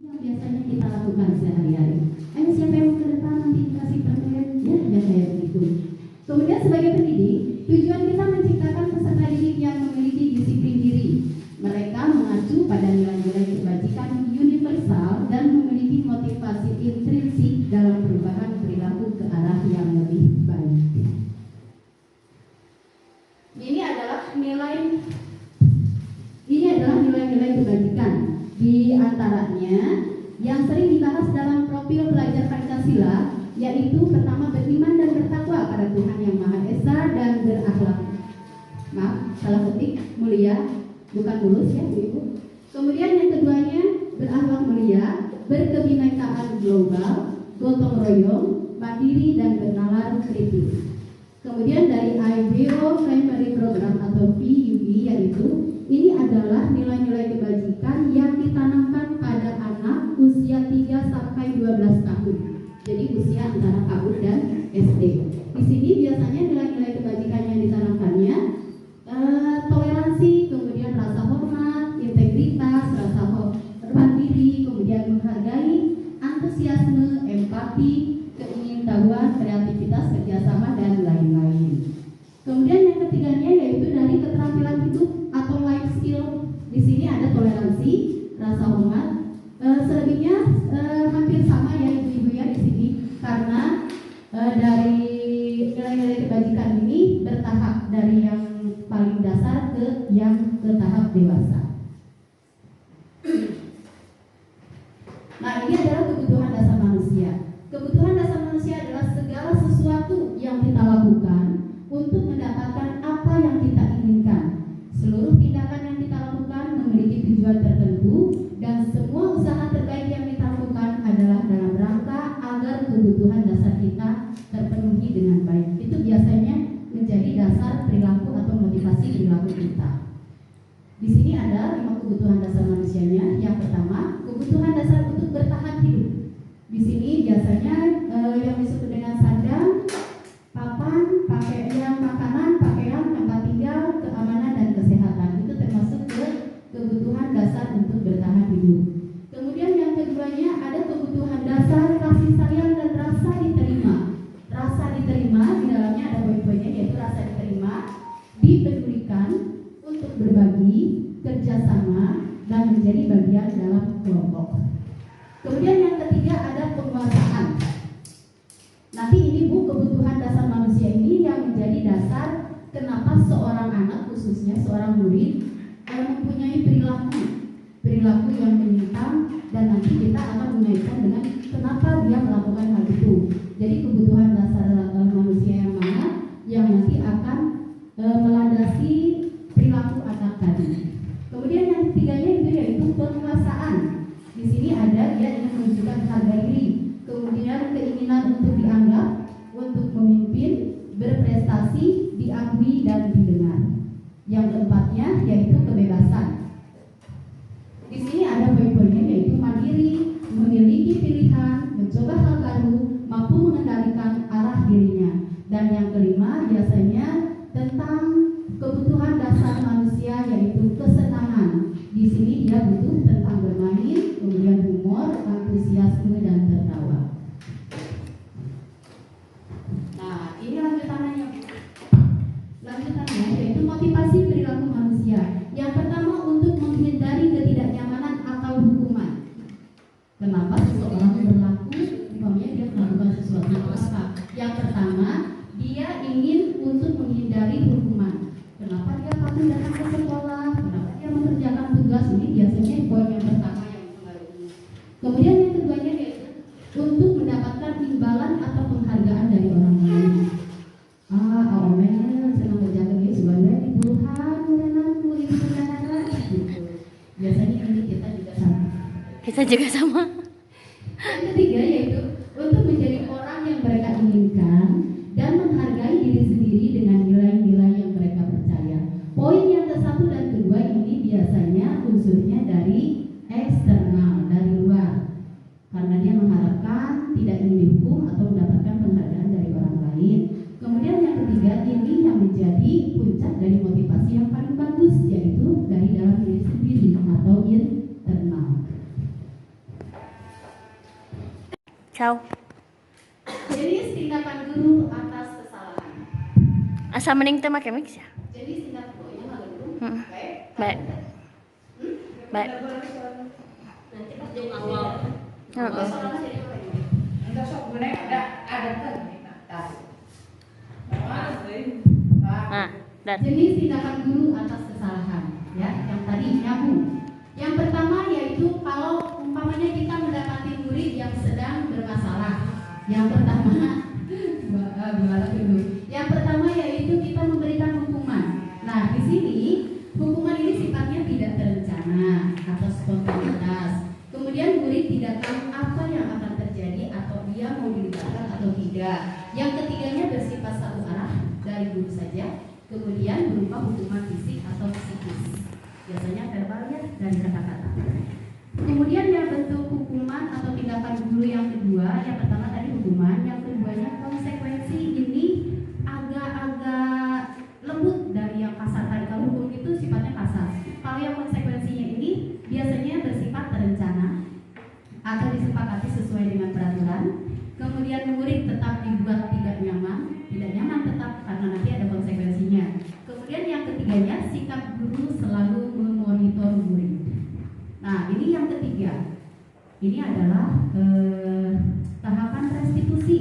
yang biasanya kita lakukan sehari-hari. Ayo siapa yang mau ke depan nanti dikasih permen, ya kayak begitu. Kemudian sebagai pendidik, tujuan kita menciptakan peserta didik yang memiliki disiplin diri. Mereka mengacu pada nilai-nilai kebajikan universal dan memiliki motivasi intrinsik dalam perubahan perilaku ke arah yang lebih baik. Ini adalah nilai-nilai kebajikan. Di antaranya yang sering dibahas dalam profil pelajar Pancasila, yaitu pertama beriman dan bertakwa pada Tuhan Yang Maha Esa dan berakhlak, mulia, bukan mulus ya Ibu. Kemudian yang keduanya berakhlak mulia, berkebinekaan global, gotong royong, mandiri dan bernalar kritis. Kemudian dari IBO Primary Program atau PUP, yaitu ini adalah nilai-nilai kebajikan yang ditanamkan pada anak usia 3 sampai 12 tahun. Jadi usia antara PAUD dan SD. Di sini biasanya nilai-nilai kebajikan yang ditanamkannya toleransi, kemudian rasa hormat, integritas, rasa hormat diri, kemudian menghargai, antusiasme, empati, keingintahuan, kreativitas, kerjasama, dan lain-lain. Kemudian yang ketiganya yaitu dari keterampilan hidup atau life skill. Di sini ada toleransi, rasa hormat. Selebihnya hampir sama ya ibu-ibu ya di sini, karena dari nilai-nilai kebajikan ini bertahap dari yang paling dasar ke yang ke tahap dewasa. Nah, ini adalah kebutuhan dasar manusia. Kebutuhan dasar manusia adalah segala sesuatu yang kita lakukan untuk mendapatkan apa yang kita inginkan. Seluruh tindakan yang kita lakukan memiliki tujuan tertentu, dan semua usaha terbaik yang kita lakukan adalah dalam rangka agar kebutuhan dasar kita terpenuhi dengan baik. Itu biasanya menjadi dasar perilaku atau motivasi perilaku kita. Di sini ada 5 kebutuhan dasar manusianya. Yang pertama, kebutuhan dasar untuk bertahan hidup. Di sini biasanya yang disebut dengan sandang, papan, pakaian, makanan, pakaian, tempat tinggal, keamanan dan kesehatan. Itu termasuk ke kebutuhan dasar untuk bertahan hidup. Kemudian yang keduanya ada kebutuhan dasar kasih sayang dan rasa diterima. Rasa diterima di dalamnya ada poin-poinnya, yaitu rasa diterima, dipedulikan, untuk berbagi, kerjasama, dan menjadi bagian dalam kelompok. Kemudian yang ketiga ada penguasaan. Nanti ini Bu, kebutuhan dasar manusia ini yang menjadi dasar kenapa seorang anak, khususnya seorang murid, mempunyai perilaku yang menyimpang, dan nanti kita akan mengaitkan dengan kenapa dia melakukan hal itu. Jadi kebutuhan dasar manusia yang mana yang nanti akan melandasi perilaku anak tadi. Kemudian yang ketiganya itu yaitu penguasaan. Di sini ada dia ingin menunjukkan harga diri, kemudian keinginan untuk dianggap, untuk memimpin, berprestasi, diakui dan didengar. Yang keempatnya yaitu kebebasan. Di sini ada poin-poinnya yaitu mandiri, memiliki pilihan, mencoba hal baru, mampu mengendalikan arah dirinya. Dan yang kelima biasanya tentang kebutuhan dasar manusia yaitu kesenangan. Di sini dia butuh tentang bermain, kemudian humor, antusiasme dan tertawa. Nah, ini lanjutannya. Lanjutannya yaitu motivasi perilaku manusia. Yang pertama untuk menghindari ketidaknyamanan atau hukuman. Kenapa seseorang berlaku umpamanya dia melakukan sesuatu apa? Yang pertama, dia ingin untuk menghindari hukuman. Kenapa dia patuh datang ke sekolah? Kenapa dia mengerjakan tugas? Ini biasanya poin yang pertama yang mempengaruhi. Kemudian yang keduanya yaitu untuk mendapatkan imbalan atau penghargaan dari orang lain. Omen senang kerjakan ini sebenarnya di puluhan menantu ibu saudara gitu. Biasanya ini kita juga sama. Kita juga sama. Yang ketiga yaitu untuk menjadi orang yang mereka inginkan dan menghargai diri sendiri dengan nilai-nilai yang mereka percaya. Poin yang ke-1 dan kedua ini biasanya unsurnya dari eksternal, dari luar, karena dia mengharapkan tidak ingin dihukum atau mendapatkan penghargaan dari orang lain. Kemudian yang ketiga ini yang menjadi puncak dari motivasi yang paling bagus, yaitu dari dalam diri sendiri atau internal. Ciao. Jenis tindakan guru atas kesalahan. Asa mending teh make mix ya. Jenis tindakan guru yang ada guru. Baik. Baik. Nanti pas jam awal. Heeh. Soalnya jadi apa ini? Enggak sok gue ada kan. Nah, dan Jenis tindakan guru atas kesalahan, ya, yang tadi nyambung. Yang pertama yaitu kalau umpamanya kita mendapati murid yang sedang bermasalah. Yang pertama, Yang pertama yaitu kita memberikan hukuman. Nah, di sini hukuman ini sifatnya tidak terencana atau spontanitas. Kemudian murid tidak tahu apa yang akan terjadi atau dia mau dilibatkan atau tidak. Yang ketiganya bersifat satu arah dari guru saja. Kemudian berupa hukuman fisik atau psikis. Biasanya verbal ya, dari kata-kata. Kemudian yang bentuk hukuman atau tindakan guru yang kedua, yang pertama tadi hukuman, yang keduanya konsekuensi. Ini agak-agak lembut dari yang kasar tadi. Kalau hukum itu sifatnya kasar. Kalau yang konsekuensinya ini biasanya bersifat terencana atau disepakati sesuai dengan peraturan. Kemudian murid tetap dibuat tidak nyaman tetap karena nanti ada konsekuensinya. Kemudian yang ketiganya sikap guru selalu memonitor murid. Nah, ini yang ketiga. Ini adalah tahapan restitusi.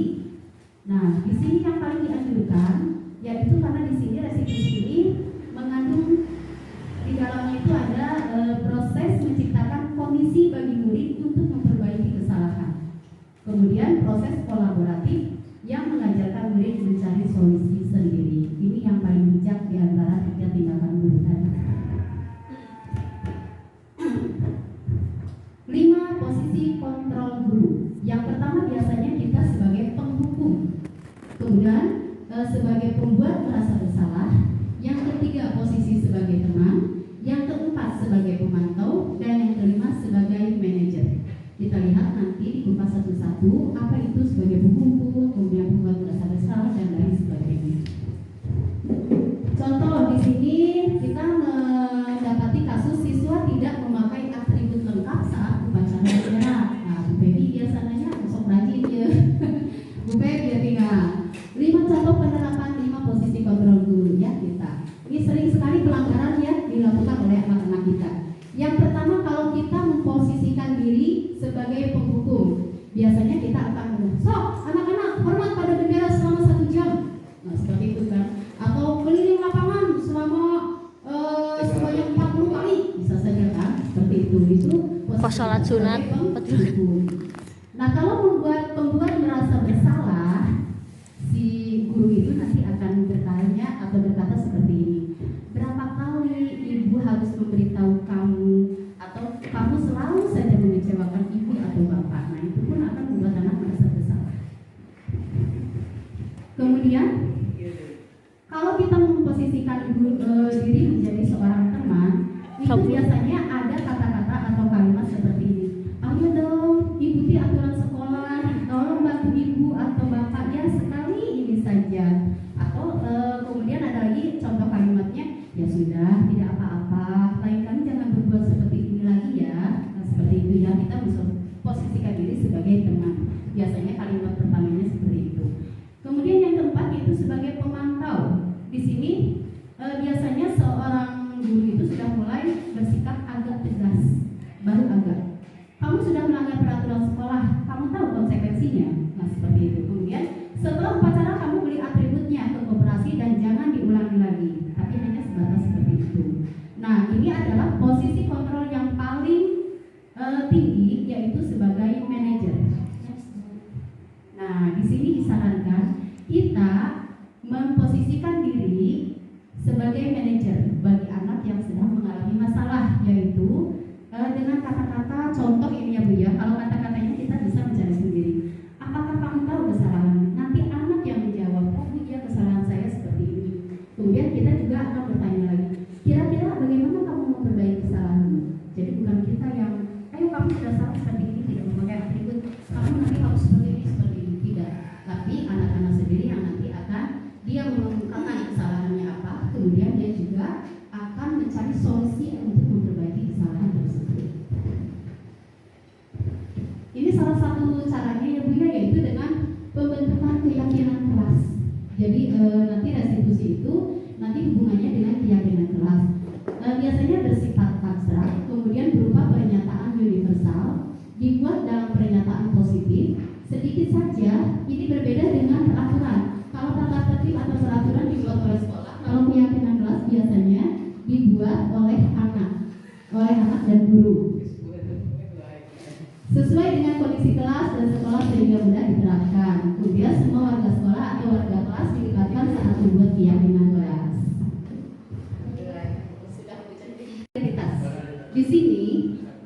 Nah, di sini yang paling dianjurkan yaitu karena di sini restitusi ini mengandung di dalamnya itu ada proses menciptakan kondisi bagi murid untuk memperbaiki kesalahan. Kemudian proses kolaboratif yang mengajarkan murid mencari solusi sendiri. Ini yang paling bijak di antara tiga tindakan guru tadi. 5 posisi kontrol guru. Yang pertama biasanya kita sebagai penghukum. Kemudian sebagai pembuat merasa bersalah. Yang ketiga posisi sebagai teman. Yang keempat sebagai pemantau. Dan yang kelima sebagai manajer. Kita lihat nanti dikupas satu-satu apa itu sebagai penghukum, kemudian pembuat merasa bersalah dan lain sebagainya. Contoh di sini kita mendapati kasus siswa tidak memakai atribut lengkap saat upacara bendera. Nah, Bu Pebi biasanya sok rajin ya. Bu Pebi ya tinggal. 5 contoh penerapan 5 posisi kontrol guru ya kita. Ini sering sekali pelanggaran ya dilakukan oleh anak-anak kita. Yang pertama kalau kita memposisikan diri sebagai penghukum, biasanya kita akan ngomong, sok anak-anak hormat pada bendera selama 1 jam. Nah seperti itu kan. Atau keliling lapangan selama sebanyak 40 kali, bisa saja kan. Seperti itu pas sholat sunat. Nah kalau pembuat merasa bersalah, si guru itu nanti akan bertanya atau berkata seperti ini, berapa kali ibu harus memberitahu kamu atau kamu selalu saja mengecewakan ibu atau bapak. Nah itu pun akan membuat anak merasa bersalah. Kemudian kalau kita memposisikan diri menjadi seorang teman, itu biasanya ada kata-kata atau kalimat seperti ini, ayo dong ikuti aturan sekolah, tolong bantu ibu atau bapak ya sekali ini saja. Atau kemudian ada lagi contoh kalimatnya, ya sudah tidak apa-apa, lain kali jangan berbuat seperti ini lagi ya. Nah, seperti itu ya, kita bisa posisikan diri sebagai teman. Biasanya kalimat pertamanya seperti itu. Kemudian yang keempat yaitu sebagai pemantau. Di sini biasanya seorang guru itu sudah mulai bersikap agak tegas, baru agak. Kamu sudah melanggar peraturan sekolah, kamu tahu konsekuensinya. Nah seperti itu. Kemudian setelah upacara kamu beli atributnya ke koperasi dan jangan diulangi lagi. Tapi hanya sebatas seperti itu. Nah ini adalah posisi kontrol yang paling tinggi yaitu sebagai manajer. Nah di sini disarankan kita memposisikan diri sebagai manajer bagi anak yang sedang mengalami masalah, yaitu dengan kata-kata contoh ini ya Bu ya. Kalau kata-katanya kita bisa mencari sendiri. Apakah kamu tahu kesalahan? Nanti anak yang menjawab, oh Bu ya kesalahan saya seperti ini. Kemudian kita juga akan bertanya lagi, kira-kira bagaimana kamu memperbaiki kesalahanmu? Jadi bukan kita yang, ayo kamu sudah salah seperti ini, tidak memakai atribut, kamu nanti harus seperti ini, tidak. Tapi anak-anak sendiri yang nanti akan dia mengungkapkan kesalahannya apa, kemudian dia juga akan mencari solusi untuk memperbaiki kesalahan tersebut. Ini salah satu caranya ya Bu ya, dibuat oleh anak dan guru. Sesuai dengan kondisi kelas dan sekolah sehingga mudah diterapkan. Kemudian semua warga sekolah atau warga kelas dilibatkan saat membuat keyakinan kelas. Di sini,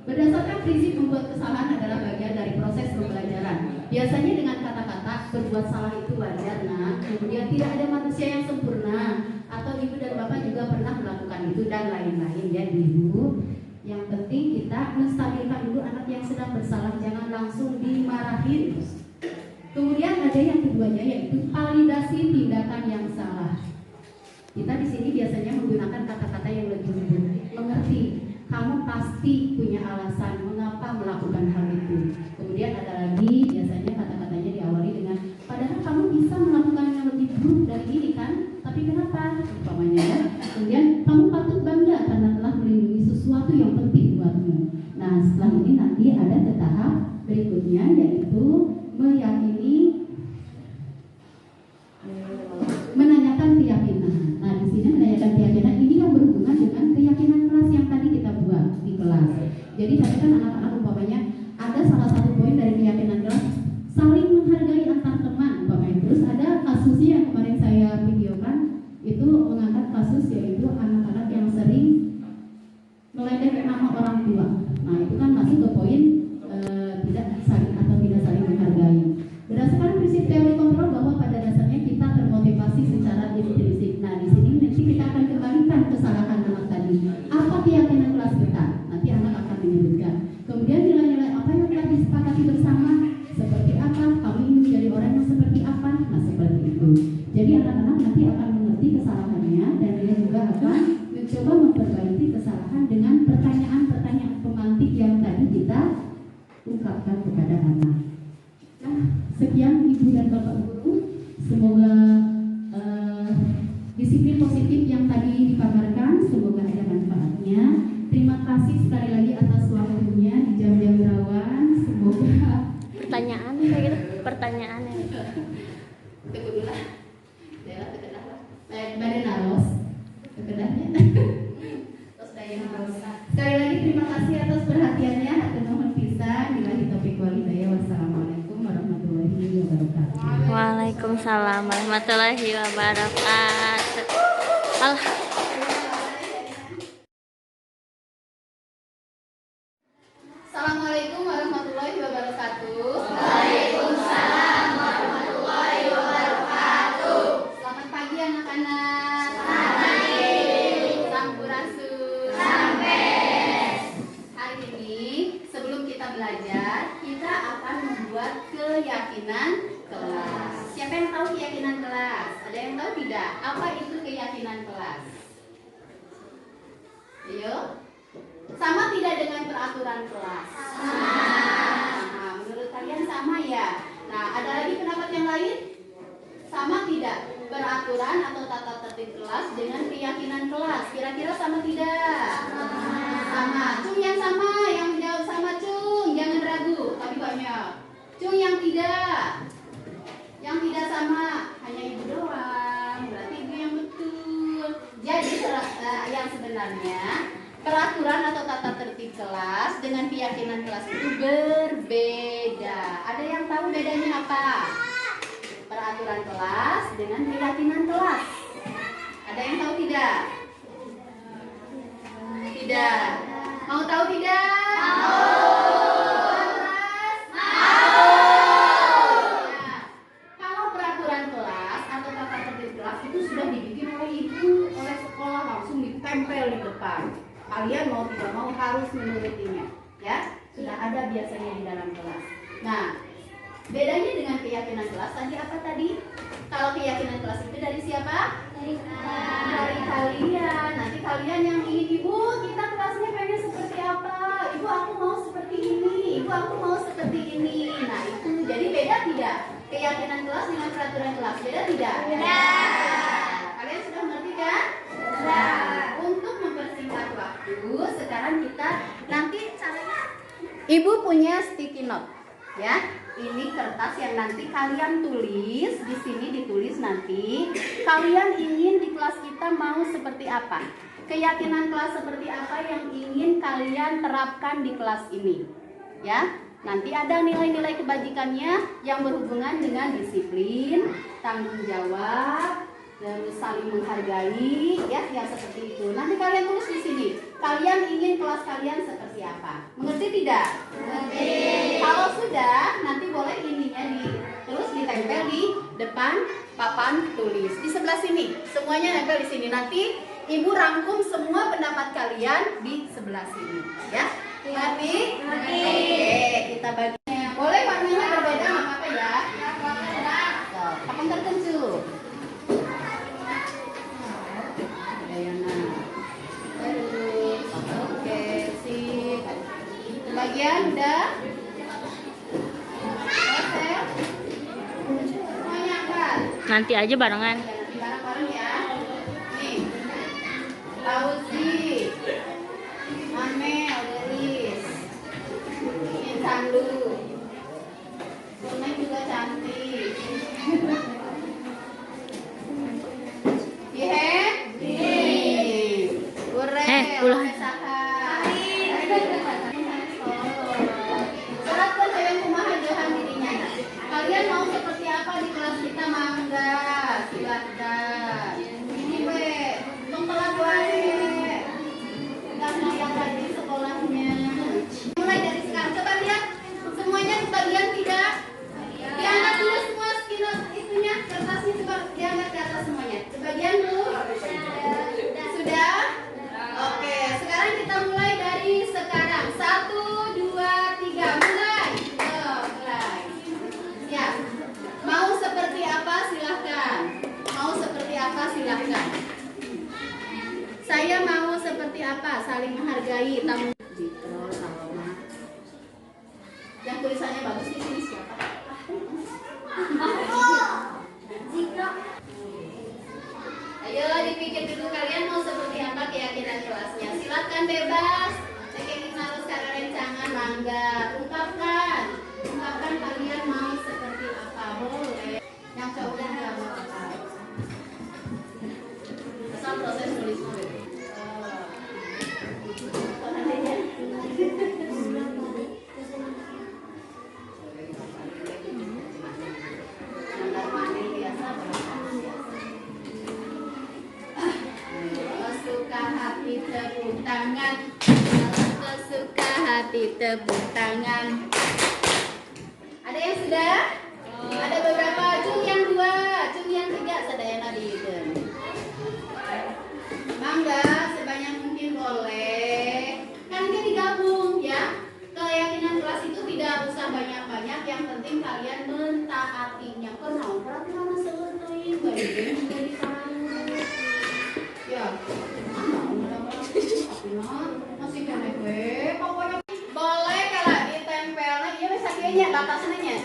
berdasarkan prinsip membuat kesalahan adalah bagian dari proses pembelajaran. Biasanya dengan kata-kata berbuat salah itu wajar, nah. Kemudian tidak ada manusia yang sempurna, atau ibu dan bapak juga pernah melakukan itu dan lain-lain ya ibu. Yang penting kita menstabilkan dulu anak yang sedang bersalah, jangan langsung dimarahin. Kemudian ada yang keduanya yaitu validasi tindakan yang salah. Kita di sini biasanya menggunakan kata-kata yang lebih mengerti. Kamu pasti punya alasan mengapa melakukan hal itu. Kemudian ada lagi biasanya kata-katanya diawali dengan padahal kamu bisa melakukan yang lebih buruk dari ini kan, tapi kenapa? Umpamanya ya. Kemudian kamu patut bangga karena telah melindungi sesuatu yang penting buatmu. Nah setelah ini nanti ada ke tahap berikutnya yaitu meyakini, menanyakan keyakinan. Nah di sini menanyakan keyakinan ini yang berhubungan dengan keyakinan kelas yang tadi kita buat di kelas. Jadi tadi kan anak-anak umpamanya ada salah satu poin dari keyakinan kelas saling menghargai antar teman umpamanya. Terus ada kasusnya yang kemarin saya videokan itu mengangkat kasus yaitu anak-anak yang sering meledek nama orang tua. Nah itu kan masuk ke poin tidak saling atau tidak saling menghargai. Berdasarkan prinsip teori kontrol bahwa pada dasarnya kita termotivasi secara intrinsik. Nah di sini nanti kita akan kembalikan kesalahan anak tadi. Apa keyakinan kelas kita? Nanti anak akan menyebutkan. Kemudian nilai-nilai apa yang telah disepakati bersama? Seperti apa? Kami ingin menjadi orang yang seperti apa? Nah seperti itu. Jadi anak-anak nanti akan mengerti kesalahannya dan dia juga akan mencoba memperbaiki kesalahan dengan pertanyaan-pertanyaan pemantik yang tadi kita ungkapkan kepada anak. Nah, sekian ibu dan bapak guru. Semoga disiplin positif yang tadi dipaparkan, semoga ada manfaatnya. Terima kasih sekali lagi atas waktunya di jam-jam rawan. Semoga Pertanyaan kayak gitu, pertanyaannya. tunggu dulu lah. Badan naros kekedahnya. Terus daya sekali lagi terima kasih atas perhatiannya. Hatur nuhun pisan. Billahi taufiq wal hidayah. Wassalamualaikum warahmatullahi wabarakatuh. Waalaikumsalam warahmatullahi wabarakatuh. Assalamualaikum warahmatullahi wabarakatuh. Waalaikumsalam warahmatullahi wabarakatuh. Selamat pagi anak-anak. Selamat pagi. Sampurasun. Sampes. Hari ini sebelum kita belajar, kita akan membuat keyakinan kelas. Siapa yang tahu keyakinan kelas? Ada yang tahu tidak? Apa itu keyakinan kelas? Ayo. Sama tidak dengan peraturan kelas? Nah, menurut kalian sama ya? Nah, ada lagi pendapat yang lain? Sama tidak peraturan atau tata tertib kelas dengan keyakinan kelas? Kira-kira sama tidak? Sama. Cung yang sama, yang menjawab sama Cung, jangan ragu, tapi banyak. Cung yang tidak sama, hanya ibu doang. Berarti ibu yang betul. Jadi yang sebenarnya peraturan atau tata tertib kelas dengan keyakinan kelas itu berbeda. Ada yang tahu bedanya apa? Peraturan kelas dengan keyakinan kelas. Ada yang tahu tidak? Tidak. Mau tahu tidak? Kalau peraturan kelas atau tata tertib kelas itu sudah dibikin oleh ibu, oleh sekolah, langsung ditempel di depan. Kalian mau tidak mau harus menurutinya, ya. Sudah ada biasanya di dalam kelas. Nah, bedanya dengan keyakinan kelas tadi apa tadi? Kalau keyakinan kelas itu dari siapa? Dari kalian. Nanti kalian yang ingin, ibu kita kelasnya pengen seperti apa? Ibu aku mau seperti ini. Ibu aku mau seperti ini. Nah itu jadi beda tidak? Keyakinan kelas dengan peraturan kelas beda tidak? Beda. Kalian sudah mengerti kan? Sudah. Untuk mempersingkat waktu, sekarang kita nanti caranya. Ibu punya sticky note, ya. Ini kertas yang nanti kalian tulis. Di sini ditulis nanti kalian ingin di kelas kita mau seperti apa. keyakinan kelas seperti apa yang ingin kalian terapkan di kelas ini. Ya, nanti ada nilai-nilai kebajikannya yang berhubungan dengan disiplin, tanggung jawab, terus saling menghargai, ya, yang seperti itu. Nanti kalian tulis di sini. Kalian ingin kelas kalian seperti apa? Mengerti tidak? Mengerti. Kalau sudah, nanti boleh ininya terus ditempel di depan papan tulis. Di sebelah sini, semuanya nempel di sini. Nanti Ibu rangkum semua pendapat kalian di sebelah sini, ya. Ngerti? Ngerti. Oke, kita baginya. Boleh warnanya berbeda, nggak apa-apa ya. Papan tertentu. Dayana. Terus, oke, sip. Bagian udah. Selesai. Semuanya angkat. Nanti aja barengan. Nanti bareng-bareng ya. Nih. Fauzi, Amel, Delis, Sandu, Sunai juga cantik. Ihe? Ure, ulah. Saha. Surat pencarian kumaha johan dirinya. Kalian mau seperti apa di kelas kita? Mangga, silahkan. Ini we, telat wae. Enggak ngeliat lagi sekolahnya. Mulai dari sekarang, coba lihat semuanya sebagian tidak. Diangkat dulu semua skinot itunya, kertasnya coba diangkat ke atas semuanya. Sebagian dulu. Sudah? Oke, sekarang kita mulai dari sekarang. 1, 2, 3, mulai. Mulai. Ya. Mau seperti apa silahkan. Mau seperti apa silahkan. Saya mau seperti apa? Saling menghargai, tamu. Jitro, Saloma. Yang tulisannya bagus di sini siapa? Jitro. Ayo dipikir dulu kalian mau seperti apa keyakinan kelasnya. Silakan bebas. Teknik harus karena rencangan mangga. Ungkapkan kalian mau seperti apa. Boleh. Yang cowok nggak mau apa. Asal proses tulisnya. Tepuk tangan, sesuka hati tepuk tangan. Ada yang sudah? Ada beberapa. Cung yang 2, cung yang 3, sadayana diikeun. Mangga sebanyak mungkin boleh. Kan ini digabung ya. Keyakinan kelas itu tidak usah banyak-banyak. Yang penting kalian mentaatinya. Kenal peraturan sesuai baik dari ya. Masih kena gue. Pokoknya boleh kalau ditempelnya dia bisa kayaknya batasannya.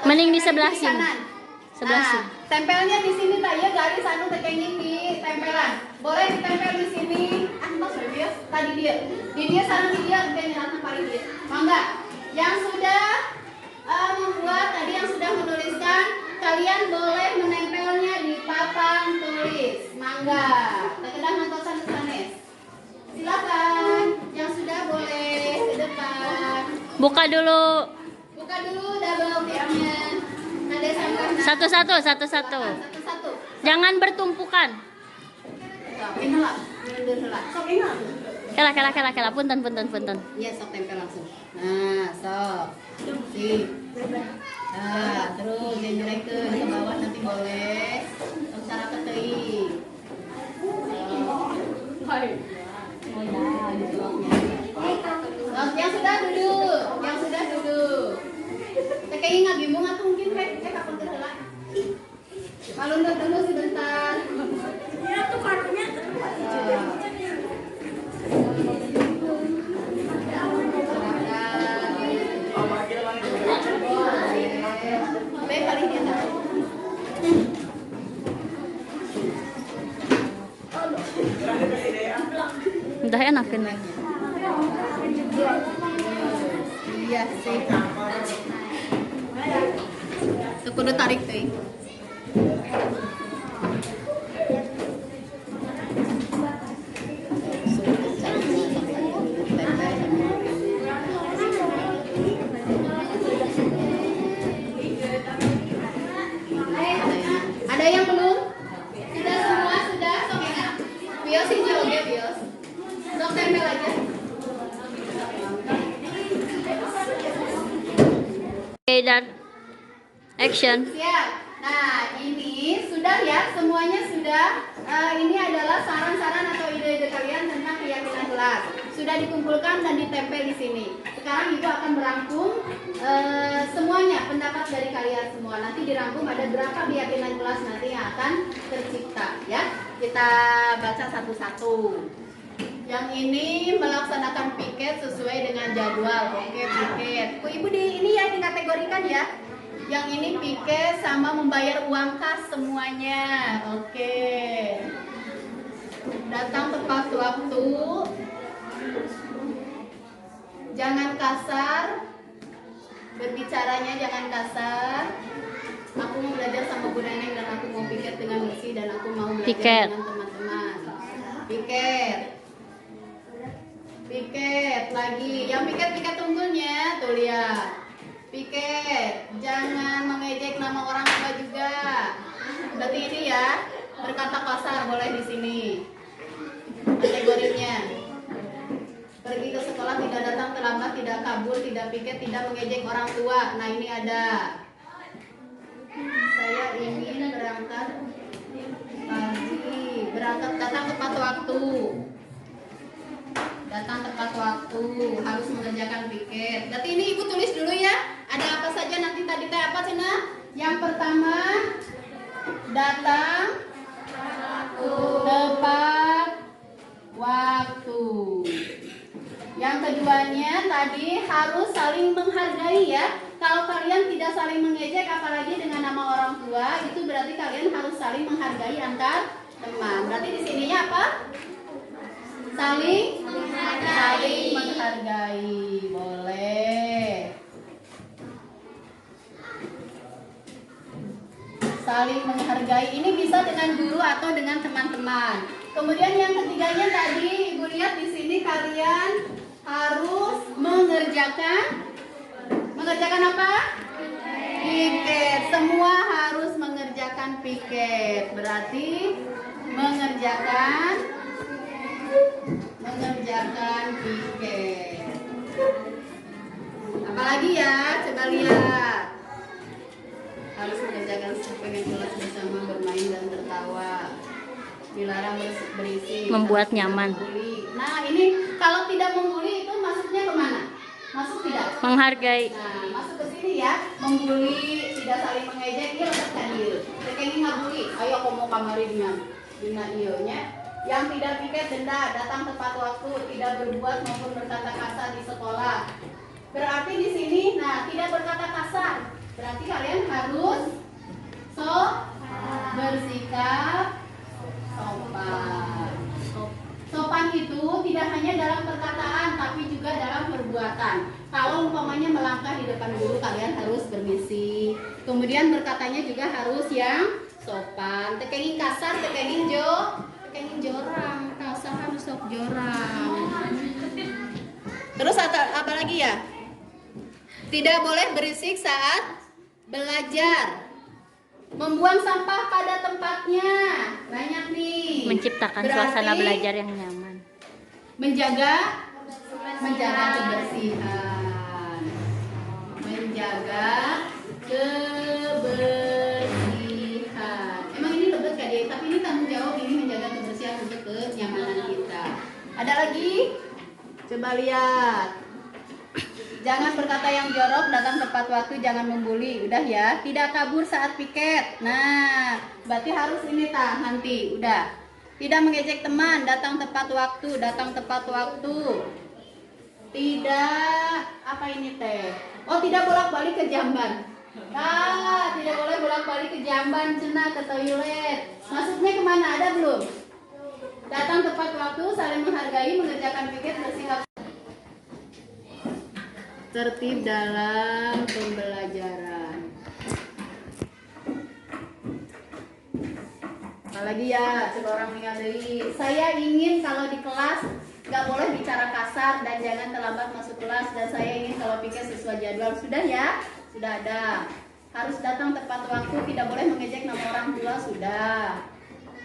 Mending di sebelah sini. Sebelah sini. Tempelnya di sini tak ya garis anu tekengin di tempelan. Boleh ditempel di sini. Mas serius tadi dia. Di dia sana di dia kayaknya ratna paling dia. Mangga. Yang sudah membuat tadi yang sudah menuliskan kalian boleh menempelnya di papan tulis. Mangga. Terkedah mantosan sanes. Silakan. Yang sudah boleh ke depan. Buka dulu. Buka dulu double tipnya. Ada sampai Satu-satu. satu-satu. Jangan bertumpukan. Sok ini lah. Mundur lah. Sok ini lah. Kela. Punten. Iya, sok tempel langsung. Nah, sok. Sip. Nah, terus dinyelekeun ke bawah nanti boleh. Sok cara keteuing. Hai. Oh ya, di bloknya. Yang sudah duduk. Kayaknya nggak bingung atau mungkin kapan ketelah. Malundur dulu sebentar. Ya tuh kartunya udah enakin. Iya sih. Kudu tarik tuh. Oke, dan action. Siap. Nah, ini sudah ya, semuanya sudah. Ini adalah saran-saran atau ide-ide kalian tentang keyakinan kelas. Sudah dikumpulkan dan ditempel di sini. Sekarang Ibu akan merangkum semuanya, pendapat dari kalian semua. Nanti dirangkum ada berapa keyakinan kelas nanti yang akan tercipta ya. Kita baca satu-satu. Yang ini melaksanakan piket sesuai dengan jadwal. Oke, piket. Ibu ini ya dikategorikan ya. Yang ini piket sama membayar uang kas semuanya. Oke. Datang tepat waktu. Jangan kasar. Berbicaranya jangan kasar. Aku mau belajar sama Bu Neneng dan aku mau piket dengan misi dan aku mau belajar Piket. dengan teman-teman. Piket. Piket lagi. Yang piket tunggulnya tuh lihat. Piket, jangan mengejek nama orang tua juga. Berarti ini ya, berkata kasar boleh di sini. Kategorinya. Pergi ke sekolah tidak datang terlambat, tidak kabur, tidak piket, tidak mengejek orang tua. Nah, ini ada. Saya ingin berangkat pagi, datang tepat waktu. Datang tepat waktu, harus mengerjakan piket. Berarti ini Ibu tulis dulu ya. Ada apa saja nanti tadi teh apa Cina? Yang pertama, datang tepat waktu. Yang keduanya tadi harus saling menghargai ya. Kalau kalian tidak saling mengejek apalagi dengan nama orang tua, itu berarti kalian harus saling menghargai antar teman. Berarti di sininya apa? Saling menghargai. Boleh. Saling menghargai. Ini bisa dengan guru atau dengan teman-teman. Kemudian yang ketiganya tadi Ibu lihat di sini kalian harus mengerjakan apa? Piket. Semua harus mengerjakan piket. Berarti mengerjakan piket. Apalagi ya? Coba lihat. Harus mengerjakan pengen kelas bersama, bermain dan tertawa. Dilarang berisik. Membuat nyaman. Nah, ini kalau tidak membuli itu masuknya kemana? Masuk tidak? Menghargai. Nah, masuk ke sini ya. Membuli, tidak saling mengejek, iya letak tadi. Tekeni ngabuli. Ayo aku mau kamari dina ionya. Yang tidak piket denda, datang tepat waktu, tidak berbuat maupun berkata kasar di sekolah. Berarti di sini, nah tidak berkata kasar. Berarti kalian harus bersikap sopan. Sopan itu tidak hanya dalam perkataan, tapi juga dalam perbuatan. Kalau umpamanya melangkah di depan guru, kalian harus bermisi. Kemudian berkatanya juga harus yang sopan. Tekengin kasar, tekengin jorang, kasar sok jorang. Terus apa lagi ya? Tidak boleh berisik saat belajar. Membuang sampah pada tempatnya. Banyak nih. Menciptakan Berarti suasana belajar yang nyaman. Menjaga kebersihan. Menjaga kebersihan. Emang ini lebih kan dia? Tapi ini tanggung jawab ini menjaga kebersihan untuk kenyamanan kita. Ada lagi? Coba lihat. Jangan berkata yang jorok, datang tepat waktu, jangan membuli. Udah ya, tidak kabur saat piket. Nah, berarti harus ini nanti. Udah. Tidak mengejek teman, datang tepat waktu, datang tepat waktu. Tidak, apa ini teh? Oh, tidak bolak-balik ke jamban. Nah, tidak boleh bolak-balik ke jamban, cenah ke toilet. Masuknya kemana? Ada belum? Datang tepat waktu, saling menghargai, mengerjakan piket, bersikap tertib dalam pembelajaran. Apalagi ya, coba orang tinggal dari. Saya ingin kalau di kelas nggak boleh bicara kasar dan jangan terlambat masuk kelas. Dan saya ingin kalau piket sesuai jadwal. Sudah ya, sudah ada. Harus datang tepat waktu, tidak boleh mengejek nama orang tua. Sudah.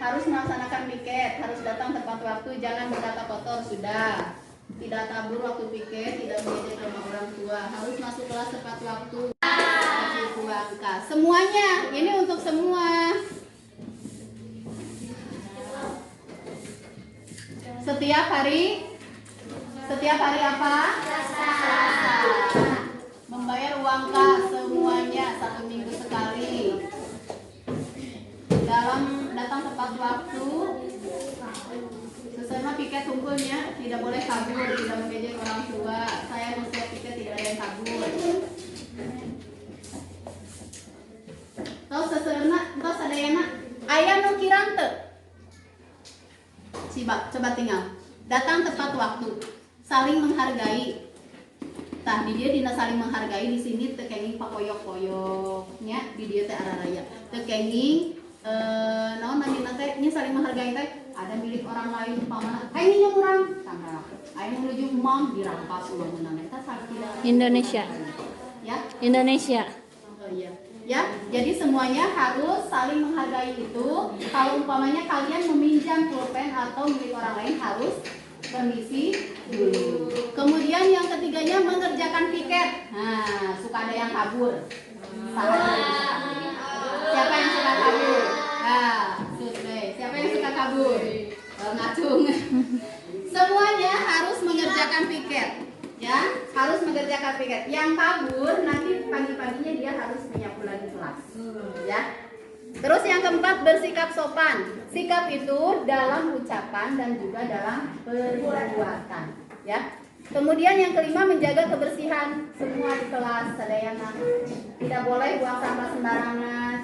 Harus melaksanakan piket, harus datang tepat waktu, jangan berkata kotor. Sudah. Tidak kabur waktu piket, tidak mengejek nama orang tua, harus masuk kelas tepat waktu. uang kas. Semuanya, ini untuk semua. Setiap hari apa? Selasa. Membayar uang kas semuanya 1 minggu sekali. Datang tepat waktu. Sesama piket hukumnya, tidak boleh kabur, tidak mengejek orang tua. Saya mau siap piket, tidak ada yang kabur. Tos sadayana ayam nu kirang teu. Coba tinggal. Datang tepat waktu. Saling menghargai. Tah di dia dina saling menghargai di sini teu kenging pakoyok-koyoknya di dia teh araraya. Teu kenging naon namina teh nya saling menghargai teh ada milik orang lain umpamana ai nya urang tangga ai menuju mam dirampas ulah meunang eta tidak Indonesia. Ya. Indonesia. Oh iya. Ya, jadi semuanya harus saling menghargai itu. Kalau umpamanya kalian meminjam pulpen atau milik orang lain harus permisi dulu. Kemudian yang ketiganya mengerjakan piket. Nah, suka ada yang kabur. Siapa yang suka kabur? Nah, siapa yang suka kabur? Ngacung. Semuanya harus mengerjakan piket. Ya, harus mengerjakan piket. Yang kabur nanti pagi-paginya dia harus menyapu lagi kelas. Ya. Terus yang keempat, bersikap sopan. Sikap itu dalam ucapan dan juga dalam perbuatan. Ya. Kemudian yang kelima, menjaga kebersihan semua di kelas. Sadayana tidak boleh buang sampah sembarangan.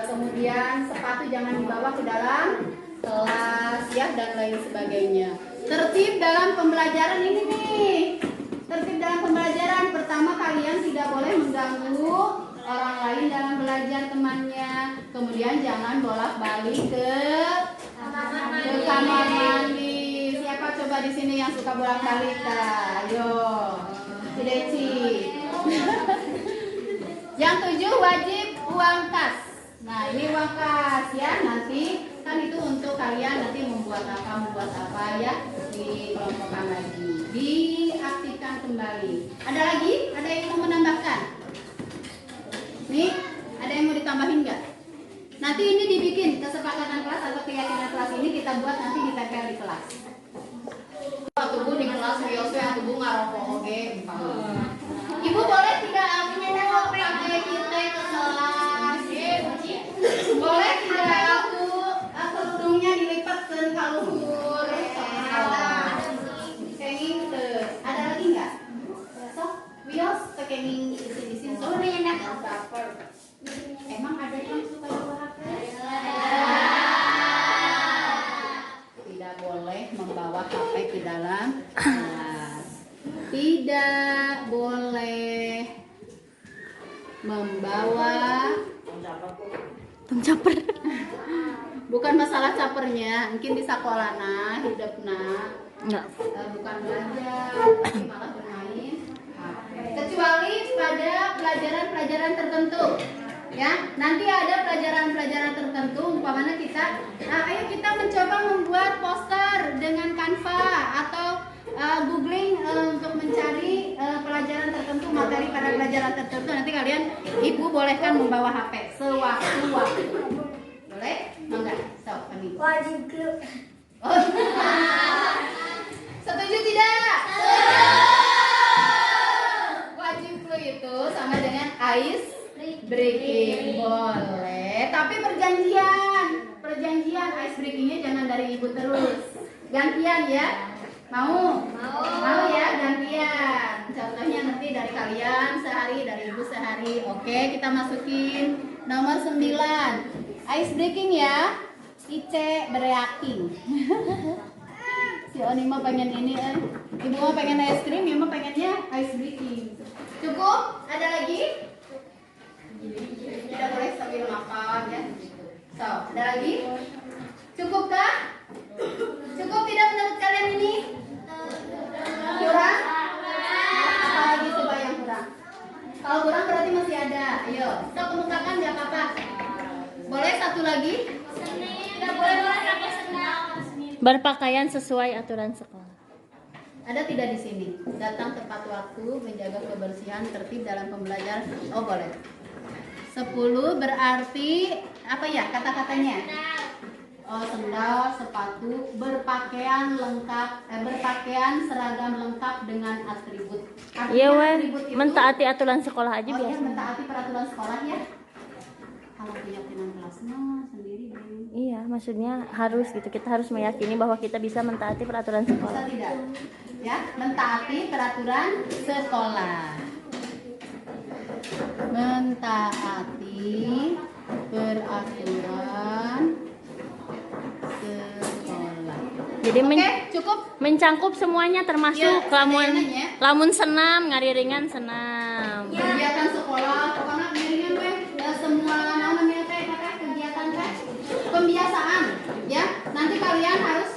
Kemudian sepatu jangan dibawa ke dalam kelas, ya, dan lain sebagainya. Tertib dalam pembelajaran ini nih. Tertib dalam pembelajaran, pertama kalian tidak boleh mengganggu orang lain dalam belajar temannya. Kemudian jangan bolak-balik ke kamar mandi. Siapa coba di sini yang suka bolak-balik? Ayo, si Deci. Yang 7, wajib uang kas. Nah, ini uang kas ya. Nanti kan itu untuk kalian nanti membuat apa ya, dikelompokkan lagi, diaktifkan kembali. Ada lagi? Ada yang mau menambahkan? Nih, ada yang mau ditambahin nggak? Nanti ini dibikin kesepakatan kelas atau keyakinan kelas ini kita buat nanti ditempel di kelas. Tubuh di kelas Yoswe yang tubuh ngarokok oke. Ibu boleh tidak aku pakai kita ke kelas? Boleh tidak aku kerudungnya dilipatkan ke luhur? Kenging tuh. Ada lagi nggak? Sok, Wios kenging di sini. Oh, ini enak. Emang ada yang suka bawa HP? Tidak boleh membawa HP ke dalam kelas. Tidak boleh membawa Pencaper. bukan masalah capernya, mungkin di sekolahna, hidupna Enggak. bukan belajar, tapi malah bermain HP. Kecuali pada pelajaran-pelajaran tertentu. Ya, nanti ada pelajaran-pelajaran tertentu, umpamanya ayo kita mencoba membuat poster dengan Canva atau googling untuk mencari pelajaran tertentu, materi pada pelajaran tertentu. Nanti kalian, ibu bolehkan membawa HP sewaktu-waktu. Boleh? Enggak? Stop, kami. Wajib klub. Oh. Setuju tidak? Wajib clue itu sama dengan ice breaking. Boleh, tapi perjanjian ice breakingnya jangan dari ibu terus, gantian ya. Mau ya, gantian. Contohnya nanti dari kalian sehari, dari ibu sehari. Oke, kita masukin nomor 9, ice breaking ya. Ice bereaking. Si Oni mah pengen ini, ibu mah pengen es krim, ibu mah pengennya ice breaking. Cukup? Ada lagi? Tidak boleh sambil makan ya. So, ada lagi? Cukupkah? Cukup tidak menurut kalian ini? Kurang? Apalagi coba yang kurang? Kalau kurang berarti masih ada. Ayo, kita kemukakan nggak apa-apa. Boleh satu lagi? Tidak boleh pakai sendal. Berpakaian sesuai aturan sekolah. Ada tidak di sini? Datang tepat waktu, menjaga kebersihan, tertib dalam pembelajaran. Oh boleh. 10 berarti apa ya kata-katanya? Oh, sendal, sepatu, berpakaian lengkap, berpakaian seragam lengkap dengan atribut. Artinya Iya weh, atribut itu- mentaati aturan sekolah aja Oh iya, biasa. mentaati peraturan sekolah ya. Kalau keyakinan kelas mah sendiri deh. Iya, maksudnya harus gitu. Kita harus meyakini bahwa kita bisa mentaati peraturan Bisa sekolah. tidak? Ya, mentaati peraturan sekolah. Mentaati peraturan sekolah. Jadi Oke, cukup. mencangkup semuanya termasuk Ya, lamun ada yang nanya. lamun senam, ngariringan senam. Kegiatan sekolah, pokoknya biarin weh semua namanya teh kegiatan teh pembiasaan ya. Nanti kalian harus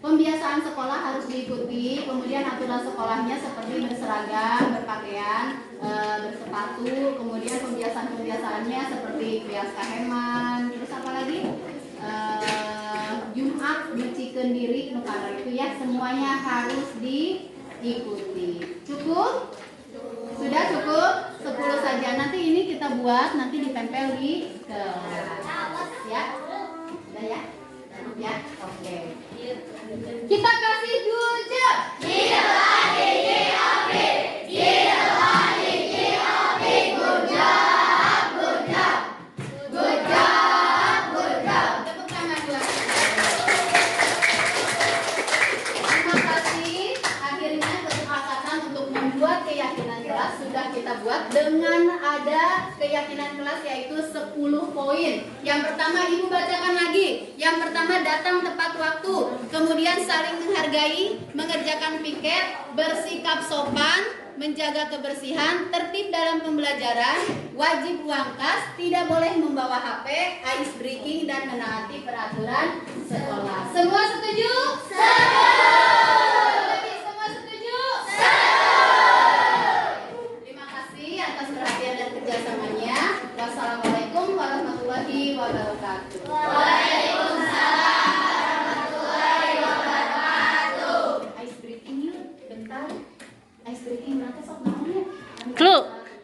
pembiasaan sekolah harus diikuti, kemudian aturan sekolahnya seperti berseragam, berpakaian, bersepatu, kemudian pembiasaan-pembiasaannya seperti bias kaheman, terus apa lagi? Jumat mencikeun diri nukara itu ya, semuanya harus diikuti. Cukup? Sudah cukup? 10 saja. Nanti ini kita buat, nanti ditempel di kelas ya. Sudah ya? Ya, oke. Kita kasih jujur. Tepuk tangan buat. Terima kasih. Akhirnya kesepakatan untuk membuat keyakinan kelas sudah kita buat dengan ada keyakinan kelas yaitu 10 poin. Yang pertama Ibu bacakan lagi. Yang pertama datang tepat waktu, kemudian saling menghargai, mengerjakan piket, bersikap sopan, menjaga kebersihan, tertib dalam pembelajaran, wajib uang kas, tidak boleh membawa HP, ice breaking dan menaati peraturan sekolah. Semua setuju? Lagi, semua setuju? Terima kasih atas perhatian dan kerjasamanya. Wassalamualaikum warahmatullahi wabarakatuh. Ice breaking yuk, bentar. Ice breaking nanti sok